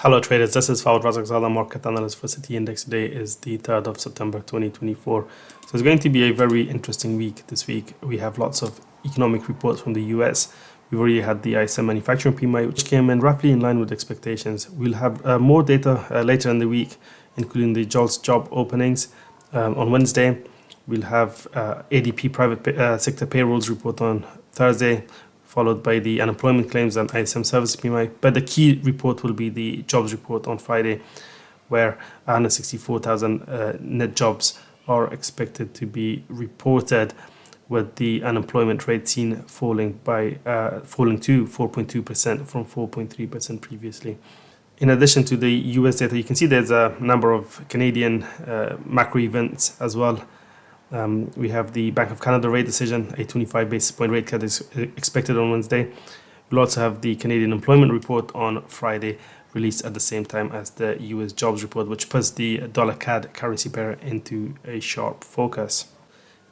Hello traders, this is Fawad Razakzada, market analyst for City Index. Today is the 3rd of September 2024. So it's going to be a very interesting week this week. We have lots of economic reports from the US. We've already had the ISM manufacturing PMI, which came in roughly in line with expectations. We'll have more data later in the week, including the JOLTS job openings on Wednesday. We'll have ADP private sector payrolls report on Thursday, followed by the unemployment claims and ISM service PMI. But the key report will be the jobs report on Friday, where 164,000 net jobs are expected to be reported, with the unemployment rate seen falling to 4.2% from 4.3% previously. In addition to the US data, you can see there's a number of Canadian macro events as well. We have the Bank of Canada rate decision. A 25 basis point rate cut is expected on Wednesday. We'll also have the Canadian employment report on Friday, released at the same time as the US jobs report, which puts the dollar CAD currency pair into a sharp focus.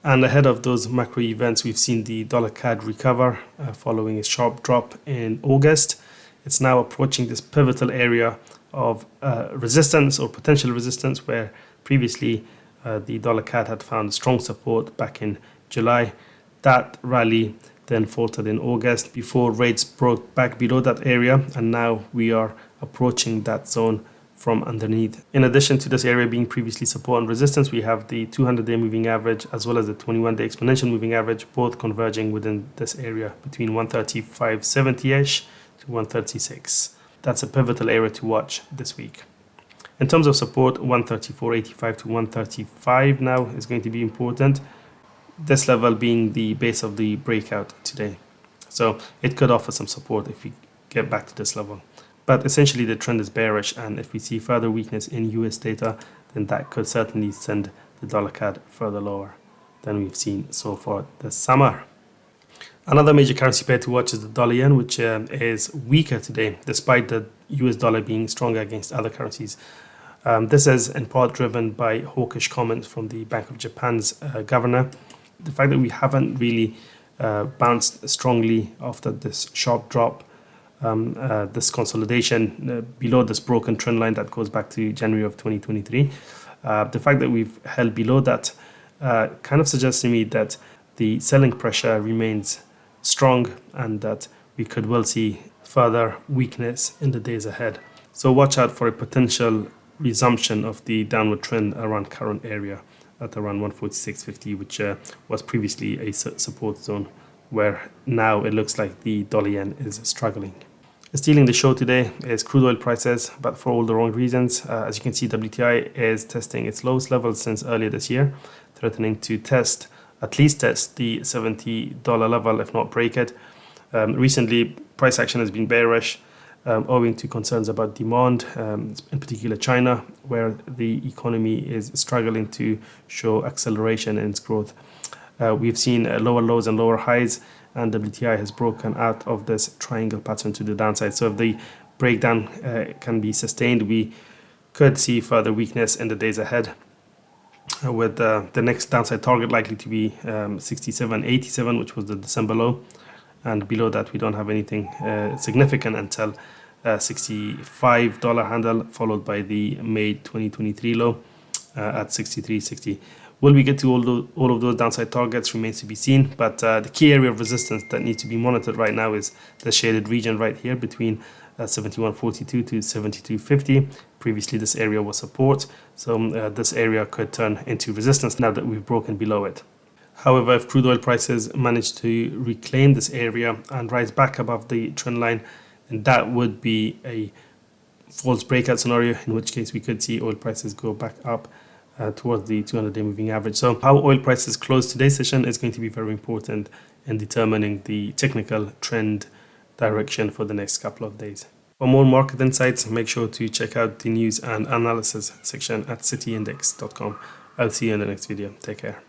And ahead of those macro events, we've seen the dollar CAD recover following a sharp drop in August. It's now approaching this pivotal area of resistance or potential resistance, where previously the dollar CAD had found strong support back in July. That rally then faltered in August before rates broke back below that area, and now we are approaching that zone from underneath. In addition to this area being previously support and resistance, we have the 200-day moving average as well as the 21-day exponential moving average, both converging within this area between 135.70-ish to 136. That's a pivotal area to watch this week. In terms of support, 134.85 to 135 now is going to be important. This level being the base of the breakout today. So it could offer some support if we get back to this level. But essentially the trend is bearish, and if we see further weakness in US data, then that could certainly send the dollar CAD further lower than we've seen so far this summer. Another major currency pair to watch is the dollar yen, which is weaker today, despite the US dollar being stronger against other currencies. This is in part driven by hawkish comments from the Bank of Japan's governor. The fact that we haven't really bounced strongly after this sharp drop, this consolidation below this broken trend line that goes back to January of 2023. The fact that we've held below that kind of suggests to me that the selling pressure remains strong and that we could well see further weakness in the days ahead. So watch out for a potential resumption of the downward trend around current area at around 146.50, which was previously a support zone, where now it looks like the dollar yen is struggling. Stealing the show today is crude oil prices, but for all the wrong reasons. As you can see, WTI is testing its lowest level since earlier this year, threatening to at least test the $70 level, if not break it. Recently, price action has been bearish, owing to concerns about demand, in particular China, where the economy is struggling to show acceleration in its growth. We've seen lower lows and lower highs, and WTI has broken out of this triangle pattern to the downside. So if the breakdown can be sustained, we could see further weakness in the days ahead, with the next downside target likely to be 67.87, which was the December low. And below that, we don't have anything significant until $65 handle, followed by the May 2023 low at 63.60. Will we get to all of those downside targets remains to be seen, but the key area of resistance that needs to be monitored right now is the shaded region right here between 71.42 to 72.50. Previously, this area was support, so this area could turn into resistance now that we've broken below it. However, if crude oil prices manage to reclaim this area and rise back above the trend line, then that would be a false breakout scenario, in which case we could see oil prices go back up towards the 200-day moving average. So how oil prices close today's session is going to be very important in determining the technical trend direction for the next couple of days. For more market insights, make sure to check out the news and analysis section at cityindex.com. I'll see you in the next video. Take care.